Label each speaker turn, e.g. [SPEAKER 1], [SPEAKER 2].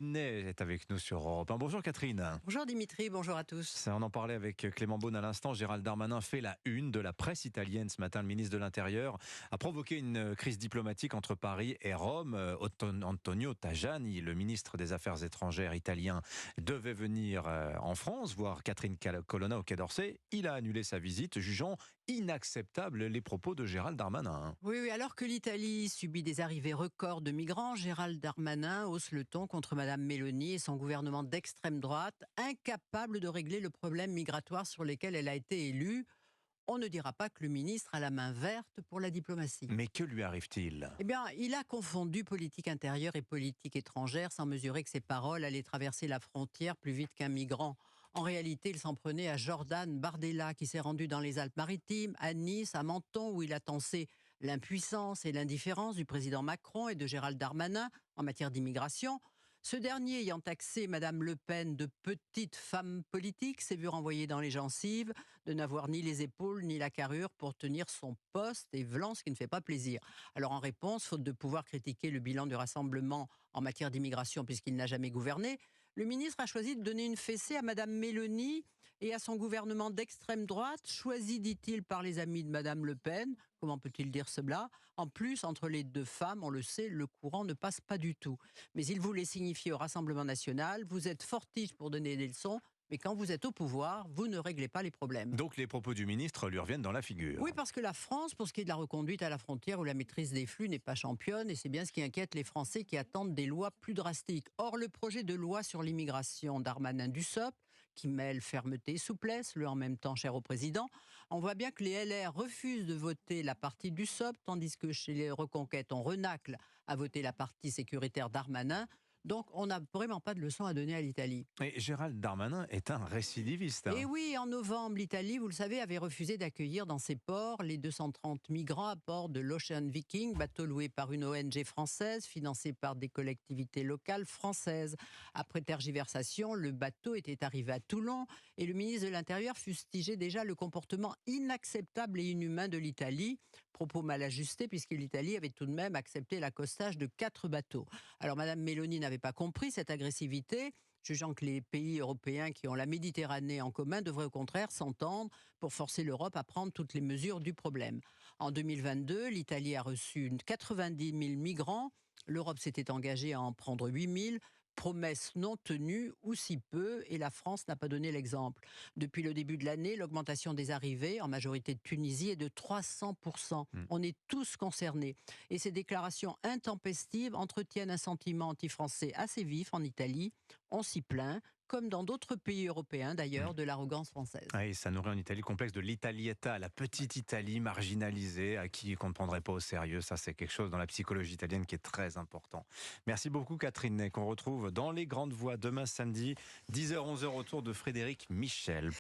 [SPEAKER 1] Ney est avec nous sur Europe 1. Bonjour Catherine.
[SPEAKER 2] Bonjour Dimitri, bonjour à tous.
[SPEAKER 1] On en parlait avec Clément Beaune à l'instant. Gérald Darmanin fait la une de la presse italienne ce matin. Le ministre de l'Intérieur a provoqué une crise diplomatique entre Paris et Rome. Antonio Tajani, le ministre des Affaires étrangères italien, devait venir en France voir Catherine Colonna au Quai d'Orsay. Il a annulé sa visite, jugeant inacceptables les propos de Gérald Darmanin.
[SPEAKER 2] Oui, alors que l'Italie subit des arrivées records de migrants, Gérald Darmanin hausse le ton contre Madame Meloni et son gouvernement d'extrême droite, incapable de régler le problème migratoire sur lequel elle a été élue. On ne dira pas que le ministre a la main verte pour la diplomatie.
[SPEAKER 1] Mais que lui arrive-t-il ?
[SPEAKER 2] Eh bien, il a confondu politique intérieure et politique étrangère sans mesurer que ses paroles allaient traverser la frontière plus vite qu'un migrant. En réalité, il s'en prenait à Jordan Bardella, qui s'est rendu dans les Alpes-Maritimes, à Nice, à Menton, où il a tensé l'impuissance et l'indifférence du président Macron et de Gérald Darmanin en matière d'immigration. Ce dernier, ayant taxé Madame Le Pen de petite femme politique, s'est vu renvoyer dans les gencives de n'avoir ni les épaules ni la carrure pour tenir son poste, et vlan, ce qui ne fait pas plaisir. Alors en réponse, faute de pouvoir critiquer le bilan du Rassemblement en matière d'immigration puisqu'il n'a jamais gouverné, le ministre a choisi de donner une fessée à Madame Meloni et à son gouvernement d'extrême droite, choisi, dit-il, par les amis de Madame Le Pen. Comment peut-il dire cela ? En plus, entre les deux femmes, on le sait, le courant ne passe pas du tout. Mais il voulait signifier au Rassemblement national, vous êtes fortiche pour donner des leçons, mais quand vous êtes au pouvoir, vous ne réglez pas les problèmes.
[SPEAKER 1] Donc les propos du ministre lui reviennent dans la figure.
[SPEAKER 2] Oui, parce que la France, pour ce qui est de la reconduite à la frontière ou la maîtrise des flux, n'est pas championne, et c'est bien ce qui inquiète les Français qui attendent des lois plus drastiques. Or, le projet de loi sur l'immigration Darmanin-Dussopt, qui mêle fermeté et souplesse, le en même temps cher au président, on voit bien que les LR refusent de voter la partie Dussopt, tandis que chez les Reconquêtes, on renacle à voter la partie sécuritaire Darmanin. Donc, on n'a vraiment pas de leçon à donner à l'Italie.
[SPEAKER 1] Et Gérald Darmanin est un récidiviste.
[SPEAKER 2] Et oui, en novembre, l'Italie, vous le savez, avait refusé d'accueillir dans ses ports les 230 migrants à bord de l'Ocean Viking, bateau loué par une ONG française, financé par des collectivités locales françaises. Après tergiversation, le bateau était arrivé à Toulon et le ministre de l'Intérieur fustigeait déjà le comportement inacceptable et inhumain de l'Italie. Propos mal ajustés puisque l'Italie avait tout de même accepté l'accostage de 4 bateaux. Alors, Madame Meloni n'avait pas compris cette agressivité, jugeant que les pays européens qui ont la Méditerranée en commun devraient au contraire s'entendre pour forcer l'Europe à prendre toutes les mesures du problème. En 2022, l'Italie a reçu 90 000 migrants. L'Europe s'était engagée à en prendre 8 000. Promesse non tenue, ou si peu, et la France n'a pas donné l'exemple. Depuis le début de l'année, l'augmentation des arrivées, en majorité de Tunisie, est de 300%. On est tous concernés. Et ces déclarations intempestives entretiennent un sentiment anti-français assez vif en Italie. On s'y plaint, comme dans d'autres pays européens d'ailleurs, de l'arrogance française.
[SPEAKER 1] Et ça nourrit en Italie le complexe de l'Italietta, la petite Italie marginalisée, à qui on ne prendrait pas au sérieux. Ça, c'est quelque chose dans la psychologie italienne qui est très important. Merci beaucoup Catherine Ney, qu'on retrouve dans les grandes voies demain samedi, 10h-11h autour de Frédéric Michel.